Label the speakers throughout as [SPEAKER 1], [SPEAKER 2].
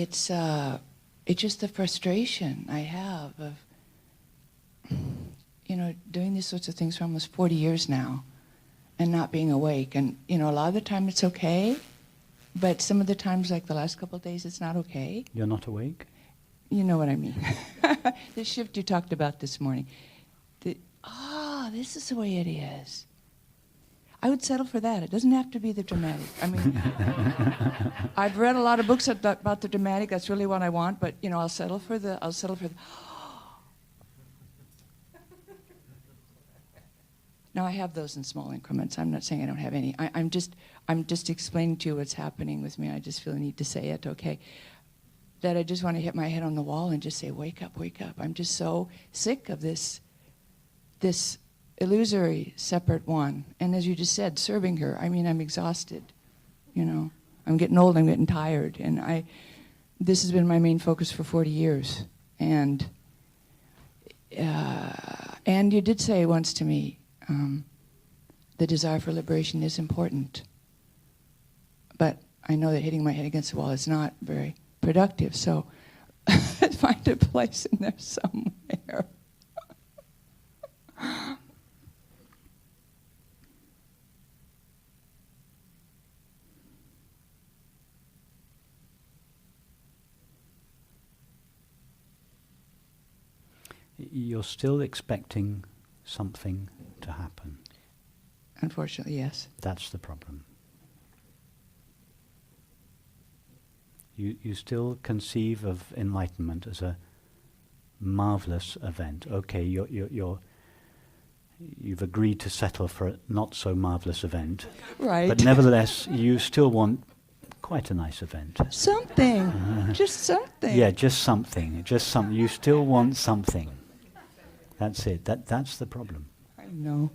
[SPEAKER 1] it's just the frustration I have of, doing these sorts of things for almost 40 years now and not being awake. And, a lot of the time it's okay, but some of the times, like the last couple of days, it's not okay.
[SPEAKER 2] You're not awake?
[SPEAKER 1] You know what I mean. The shift you talked about this morning. This is the way it is. I would settle for that. It doesn't have to be the dramatic. I mean, I've read a lot of books about the dramatic. That's really what I want. But I'll settle for the. Now I have those in small increments. I'm not saying I don't have any. I'm just explaining to you what's happening with me. I just feel the need to say it. Okay. That I just want to hit my head on the wall and just say, wake up, wake up. I'm just so sick of this illusory separate one. And as you just said, serving her. I mean, I'm exhausted. I'm getting old, I'm getting tired. And this has been my main focus for 40 years. And you did say once to me, the desire for liberation is important. But I know that hitting my head against the wall is not very productive, so find a place in there somewhere.
[SPEAKER 2] You're still expecting something to happen.
[SPEAKER 1] Unfortunately, yes.
[SPEAKER 2] That's the problem. You still conceive of enlightenment as a marvelous event. Okay, you've agreed to settle for a not so marvelous event.
[SPEAKER 1] Right.
[SPEAKER 2] But nevertheless, you still want quite a nice event.
[SPEAKER 1] Something. Just something.
[SPEAKER 2] Yeah, just something. Just something. You still want something. That's it. That's the problem.
[SPEAKER 1] I know.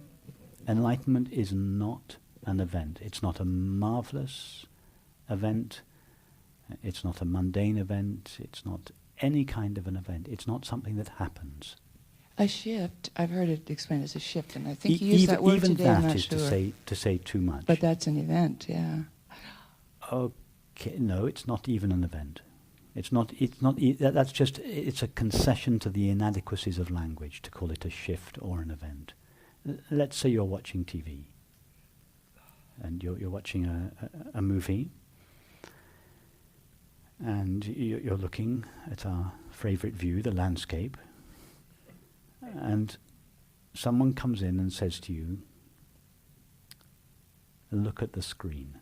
[SPEAKER 2] Enlightenment is not an event. It's not a marvelous event. It's not a mundane event. It's not any kind of an event. It's not something that happens.
[SPEAKER 1] A shift. I've heard it explained as a shift, and I think you used that word
[SPEAKER 2] even
[SPEAKER 1] today. I'm
[SPEAKER 2] that
[SPEAKER 1] not
[SPEAKER 2] is
[SPEAKER 1] sure.
[SPEAKER 2] to say too much.
[SPEAKER 1] But that's an event, yeah.
[SPEAKER 2] Okay, no, it's not even an event. It's not. That's just. It's a concession to the inadequacies of language to call it a shift or an event. Let's say you're watching TV, and you're watching a movie, and you're looking at our favourite view, the landscape, and someone comes in and says to you, "Look at the screen."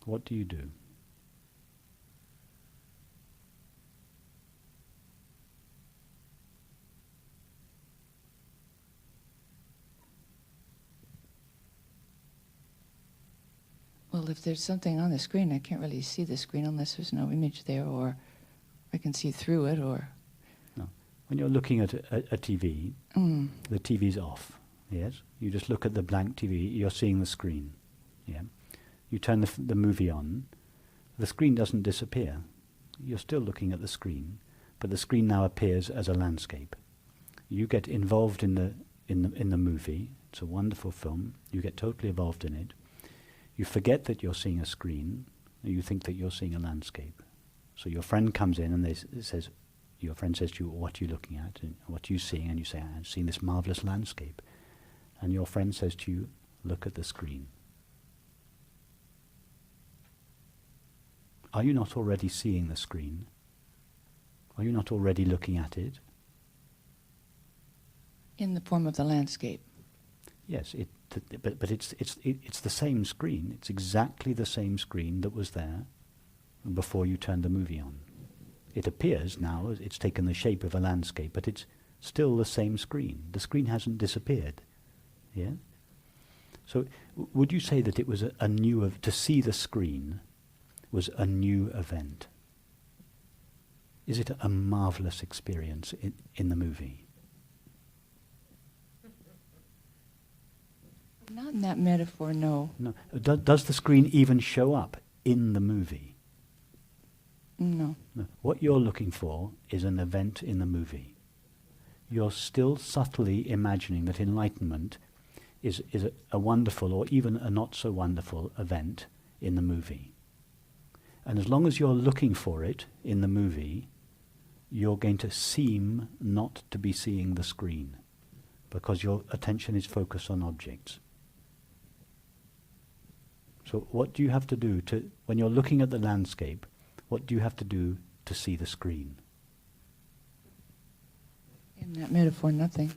[SPEAKER 2] What do you do?
[SPEAKER 1] Well, if there's something on the screen, I can't really see the screen unless there's no image there, or I can see through it, or...
[SPEAKER 2] No. When you're looking at a TV, the TV's off, yes? You just look at the blank TV, you're seeing the screen, yeah? You turn the movie on, the screen doesn't disappear. You're still looking at the screen, but the screen now appears as a landscape. You get involved in the movie. It's a wonderful film. You get totally involved in it. You forget that you're seeing a screen. You think that you're seeing a landscape. So your friend comes in and your friend says to you, "What are you looking at? And what are you seeing?" And you say, "I'm seeing this marvelous landscape." And your friend says to you, "Look at the screen." Are you not already seeing the screen? Are you not already looking at it?
[SPEAKER 1] In the form of the landscape.
[SPEAKER 2] Yes, but it's the same screen. It's exactly the same screen that was there before you turned the movie on. It appears now, it's taken the shape of a landscape, but it's still the same screen. The screen hasn't disappeared. Yeah? So would you say that it was to see the screen was a new event? Is it a marvelous experience in the movie?
[SPEAKER 1] Not in that metaphor, no.
[SPEAKER 2] No. Does the screen even show up in the movie?
[SPEAKER 1] No.
[SPEAKER 2] No. What you're looking for is an event in the movie. You're still subtly imagining that enlightenment is a wonderful or even a not so wonderful event in the movie. And as long as you're looking for it in the movie, you're going to seem not to be seeing the screen because your attention is focused on objects. So what do you have to do to, when you're looking at the landscape, what do you have to do to see the screen?
[SPEAKER 1] In that metaphor, nothing.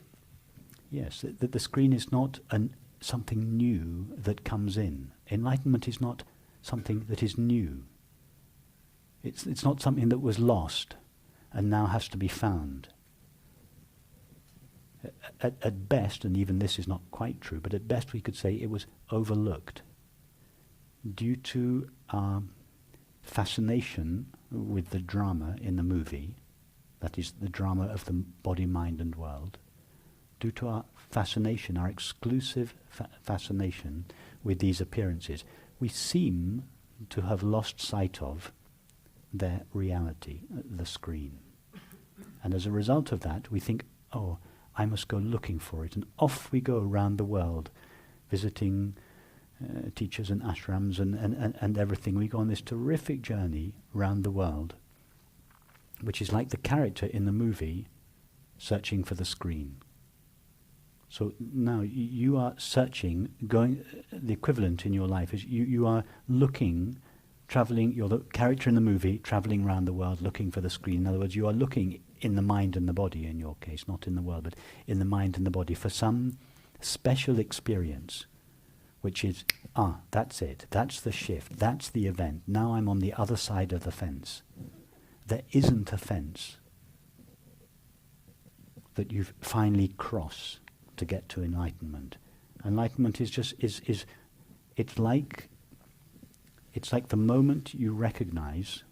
[SPEAKER 2] Yes, that the screen is not something new that comes in. Enlightenment is not something that is new. It's not something that was lost and now has to be found. At best, and even this is not quite true, but at best we could say it was overlooked due to our fascination with the drama in the movie, that is the drama of the body, mind and world, due to our fascination, our exclusive fascination with these appearances, we seem to have lost sight of their reality, the screen. And as a result of that, we think, oh, I must go looking for it. And off we go around the world, visiting teachers and ashrams and everything. We go on this terrific journey around the world, which is like the character in the movie searching for the screen. So now you are searching, the equivalent in your life is you are looking, traveling, you're the character in the movie, traveling around the world looking for the screen. In other words, you are looking in the mind and the body in your case, not in the world, but in the mind and the body for some special experience, which is, that's it, that's the shift, that's the event. Now I'm on the other side of the fence. There isn't a fence that you finally cross to get to enlightenment. Enlightenment is just it's like the moment you recognize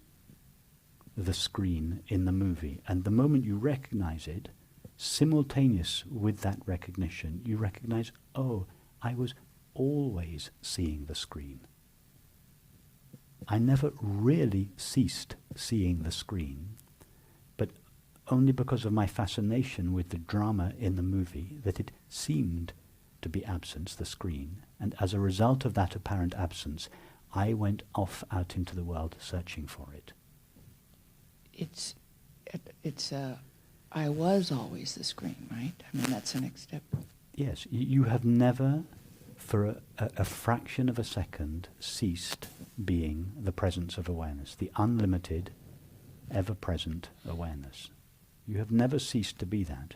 [SPEAKER 2] the screen in the movie, and the moment you recognize it, simultaneous with that recognition, you recognize, oh, I was always seeing the screen. I never really ceased seeing the screen, but only because of my fascination with the drama in the movie that it seemed to be absence, the screen, and as a result of that apparent absence, I went off out into the world searching for it.
[SPEAKER 1] I was always the screen, right? I mean, that's the next step.
[SPEAKER 2] Yes, you have never, for a fraction of a second, ceased being the presence of awareness, the unlimited, ever-present awareness. You have never ceased to be that.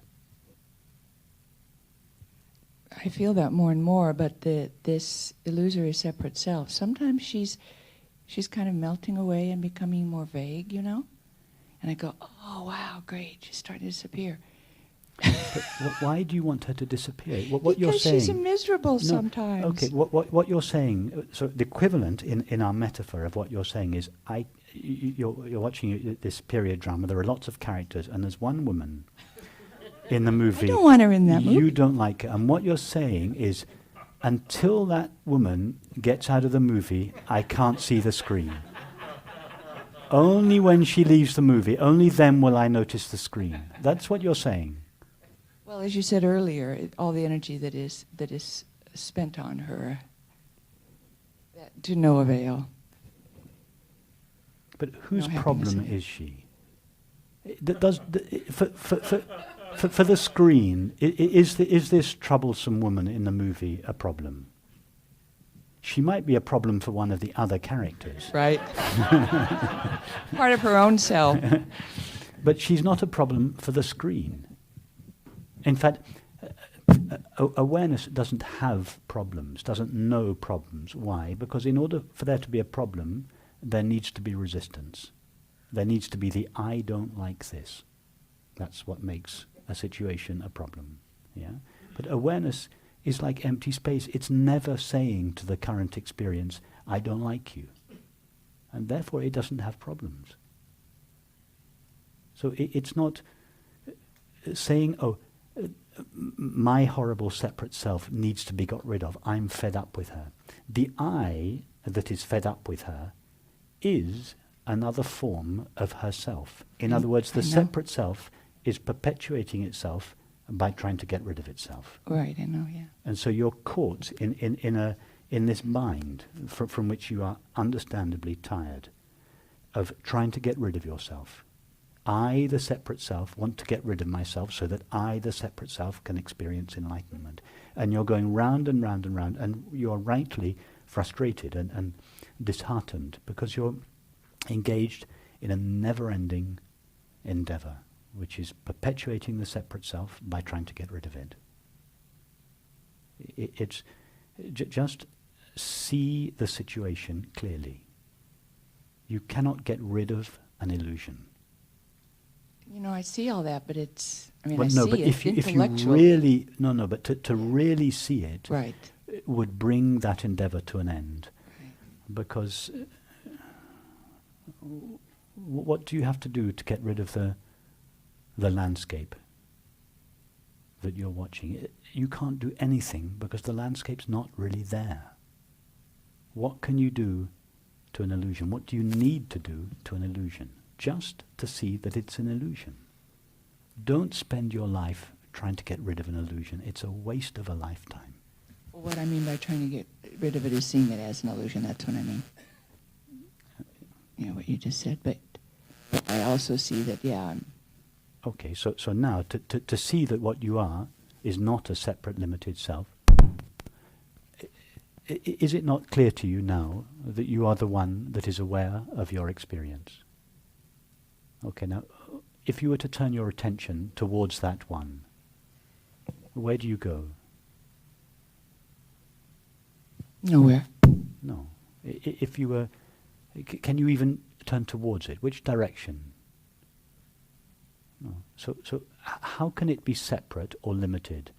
[SPEAKER 1] I feel that more and more, but this illusory separate self, sometimes she's kind of melting away and becoming more vague, you know? And I go, oh, wow, great, she's starting to disappear.
[SPEAKER 2] But why do you want her to disappear? What you're saying?
[SPEAKER 1] Because she's miserable sometimes.
[SPEAKER 2] Okay, what you're saying, so the equivalent in our metaphor of what you're saying is, you're watching this period drama, there are lots of characters, and there's one woman in the movie.
[SPEAKER 1] I don't want her in that movie.
[SPEAKER 2] You don't like her. And what you're saying is, until that woman gets out of the movie, I can't see the screen. Only when she leaves the movie, only then will I notice the screen. That's what you're saying.
[SPEAKER 1] Well, as you said earlier, all the energy that is spent on her, to no avail.
[SPEAKER 2] But whose problem is she? For the screen, is this troublesome woman in the movie a problem? She might be a problem for one of the other characters.
[SPEAKER 1] Right. Part of her own self.
[SPEAKER 2] But she's not a problem for the screen. In fact, awareness doesn't have problems, doesn't know problems. Why? Because in order for there to be a problem, there needs to be resistance. There needs to be the I don't like this. That's what makes a situation a problem. Yeah? But awareness is like empty space. It's never saying to the current experience, I don't like you. And therefore it doesn't have problems. So it's not saying, my horrible separate self needs to be got rid of. I'm fed up with her. The I that is fed up with her is another form of herself. In other words, the separate self is perpetuating itself by trying to get rid of itself.
[SPEAKER 1] Right, I know, yeah.
[SPEAKER 2] And so you're caught in this bind from which you are understandably tired. of trying to get rid of yourself. I, the separate self, want to get rid of myself so that I, the separate self, can experience enlightenment. And you're going round and round and round, and you're rightly frustrated and disheartened because you're engaged in a never-ending endeavor, which is perpetuating the separate self by trying to get rid of it. It's just see the situation clearly. You cannot get rid of an illusion.
[SPEAKER 1] You know, I see all that, but it's, I mean,
[SPEAKER 2] But
[SPEAKER 1] I
[SPEAKER 2] no,
[SPEAKER 1] see
[SPEAKER 2] but
[SPEAKER 1] it
[SPEAKER 2] if you
[SPEAKER 1] intellectual.
[SPEAKER 2] really, but to really see it
[SPEAKER 1] Right.
[SPEAKER 2] would bring that endeavor to an end.
[SPEAKER 1] Right.
[SPEAKER 2] Because what do you have to do to get rid of the landscape that you're watching? You can't do anything because the landscape's not really there. What can you do to an illusion? What do you need to do to an illusion? Just to see that it's an illusion. Don't spend your life trying to get rid of an illusion. It's a waste of a lifetime.
[SPEAKER 1] Well, what I mean by trying to get rid of it is seeing it as an illusion. That's what I mean. You know, what you just said. But I also see that,
[SPEAKER 2] Okay, so now to see that what you are is not a separate limited self, is it not clear to you now that you are the one that is aware of your experience? Okay, now, if you were to turn your attention towards that one, where do you go?
[SPEAKER 1] nowhere.
[SPEAKER 2] No. If you were, can you even turn towards it? Which direction? No. So how can it be separate or limited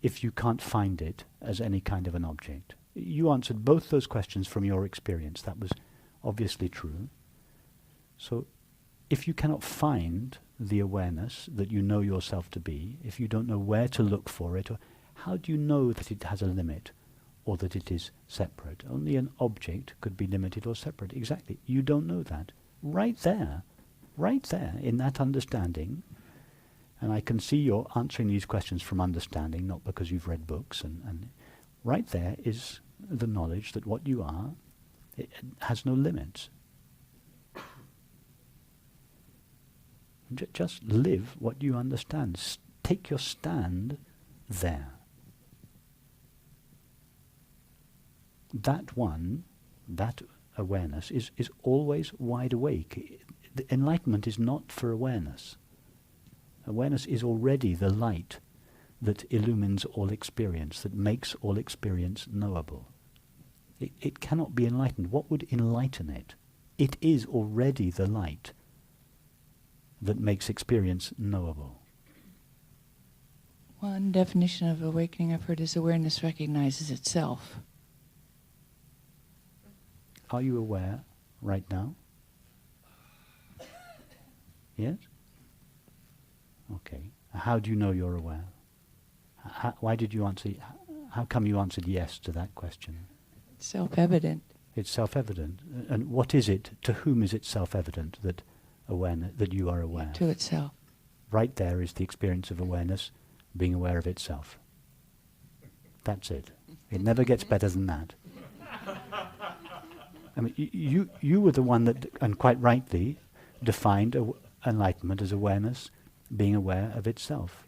[SPEAKER 2] if you can't find it as any kind of an object? You answered both those questions from your experience. That was obviously true. So if you cannot find the awareness that you know yourself to be, if you don't know where to look for it, or how do you know that it has a limit or that it is separate? Only an object could be limited or separate. Exactly. You don't know that. Right there in that understanding, and I can see you're answering these questions from understanding, not because you've read books, and right there is the knowledge that what you are, it has no limits. Just live what you understand. Take your stand there. That one, that awareness is always wide awake. The enlightenment is not for awareness. Awareness is already the light that illumines all experience, that makes all experience knowable. It cannot be enlightened. What would enlighten it? It is already the light that makes experience knowable.
[SPEAKER 1] One definition of awakening I've heard is awareness recognizes itself.
[SPEAKER 2] Are you aware right now? Yes? Okay. How do you know you're aware? Why did you answer? How come you answered yes to that question?
[SPEAKER 1] Self-evident.
[SPEAKER 2] It's self-evident. And what is it? To whom is it self-evident that awareness, that you are aware?
[SPEAKER 1] To itself.
[SPEAKER 2] Right there is the experience of awareness, being aware of itself. That's it. It never gets better than that. I mean, you were the one that, and quite rightly, defined enlightenment as awareness, being aware of itself.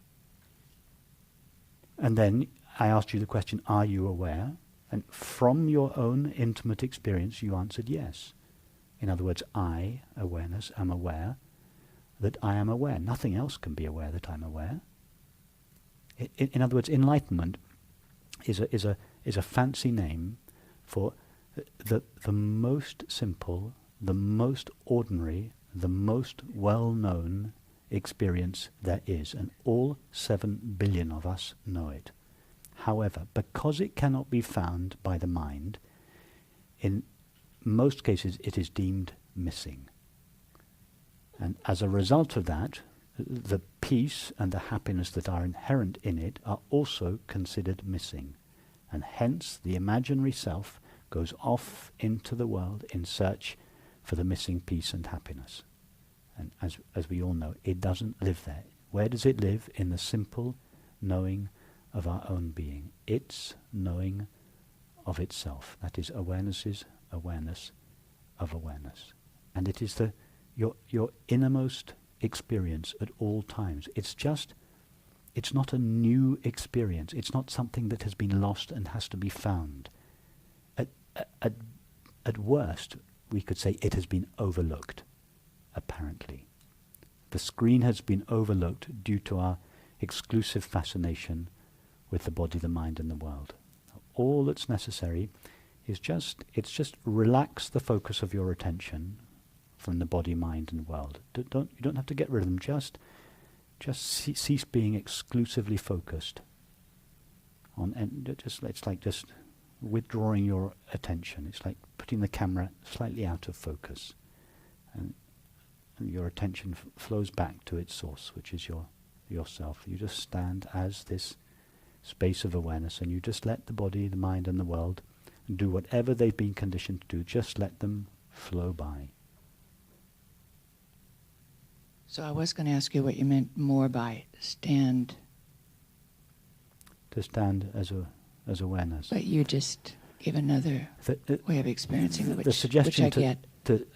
[SPEAKER 2] And then I asked you the question, are you aware? And from your own intimate experience, you answered yes. In other words, I, awareness, am aware that I am aware. Nothing else can be aware that I'm aware. In other words, enlightenment is a fancy name for the most simple, the most ordinary, the most well-known experience there is, and all 7 billion of us know it. However, because it cannot be found by the mind, in most cases it is deemed missing. And as a result of that, the peace and the happiness that are inherent in it are also considered missing. And hence the imaginary self goes off into the world in search for the missing peace and happiness. And as we all know, it doesn't live there. Where does it live? In the simple knowing of our own being. Its knowing of itself. That is awareness's awareness of awareness. And it is your innermost experience at all times. It's not a new experience. It's not something that has been lost and has to be found. At worst, we could say it has been overlooked, apparently. The screen has been overlooked due to our exclusive fascination with the body, the mind, and the world. All that's necessary is just relax the focus of your attention from the body, mind, and world. You don't have to get rid of them. Just cease being exclusively focused on. And it's like just withdrawing your attention. It's like putting the camera slightly out of focus, and your attention flows back to its source, which is yourself. You just stand as this space of awareness, and you just let the body, the mind, and the world do whatever they've been conditioned to do. Just let them flow by.
[SPEAKER 1] So I was going to ask you what you meant more by stand.
[SPEAKER 2] To stand as awareness.
[SPEAKER 1] But you just give another way of experiencing it,
[SPEAKER 2] the suggestion
[SPEAKER 1] which I get.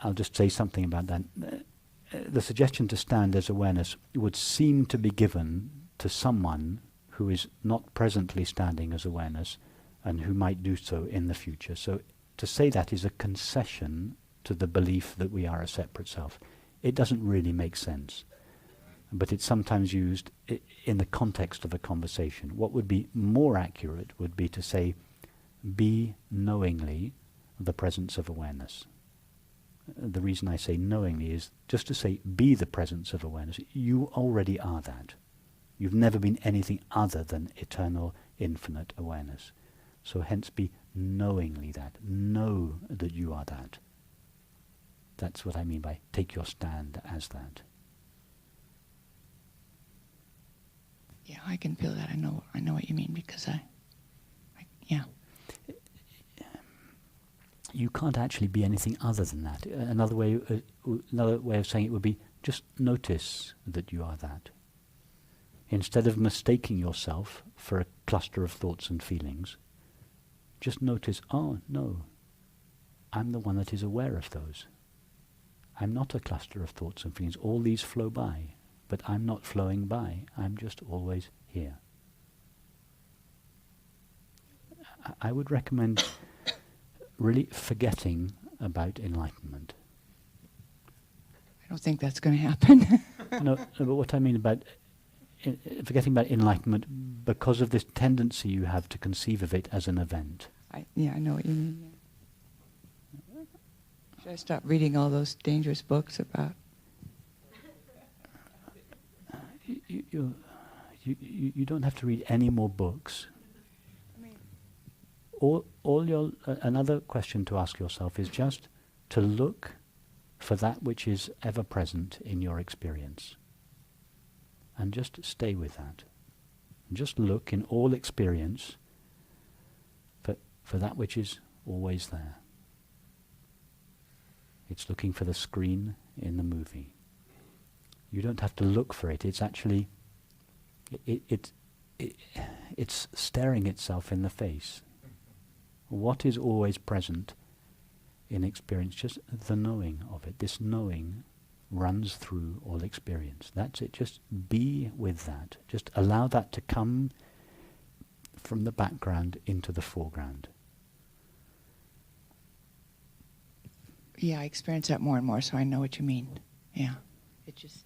[SPEAKER 2] I'll just say something about that. The suggestion to stand as awareness would seem to be given to someone who is not presently standing as awareness and who might do so in the future. So to say that is a concession to the belief that we are a separate self. It doesn't really make sense, but it's sometimes used in the context of a conversation. What would be more accurate would be to say, be knowingly the presence of awareness. The reason I say knowingly is just to say, be the presence of awareness. You already are that. You've never been anything other than eternal, infinite awareness. So hence be knowingly that. Know that you are that. That's what I mean by take your stand as that.
[SPEAKER 1] Yeah, I can feel that. I know what you mean because yeah.
[SPEAKER 2] You can't actually be anything other than that. Another way of saying it would be just notice that you are that. Instead of mistaking yourself for a cluster of thoughts and feelings, just notice, oh no, I'm the one that is aware of those. I'm not a cluster of thoughts and feelings. All these flow by, but I'm not flowing by. I'm just always here. I would recommend really forgetting about enlightenment.
[SPEAKER 1] I don't think that's going to happen.
[SPEAKER 2] No, but what I mean about forgetting about enlightenment because of this tendency you have to conceive of it as an event.
[SPEAKER 1] I know what you mean. Yeah. Should I stop reading all those dangerous books about?
[SPEAKER 2] You don't have to read any more books. Another question to ask yourself is just to look for that which is ever present in your experience. And just stay with that. And just look in all experience for that which is always there. It's looking for the screen in the movie. You don't have to look for it. It's actually, it's staring itself in the face. What is always present in experience? Just the knowing of it. This knowing runs through all experience. That's it. Just be with that. Just allow that to come from the background into the foreground.
[SPEAKER 1] Yeah, I experience that more and more, so I know what you mean. Yeah. It just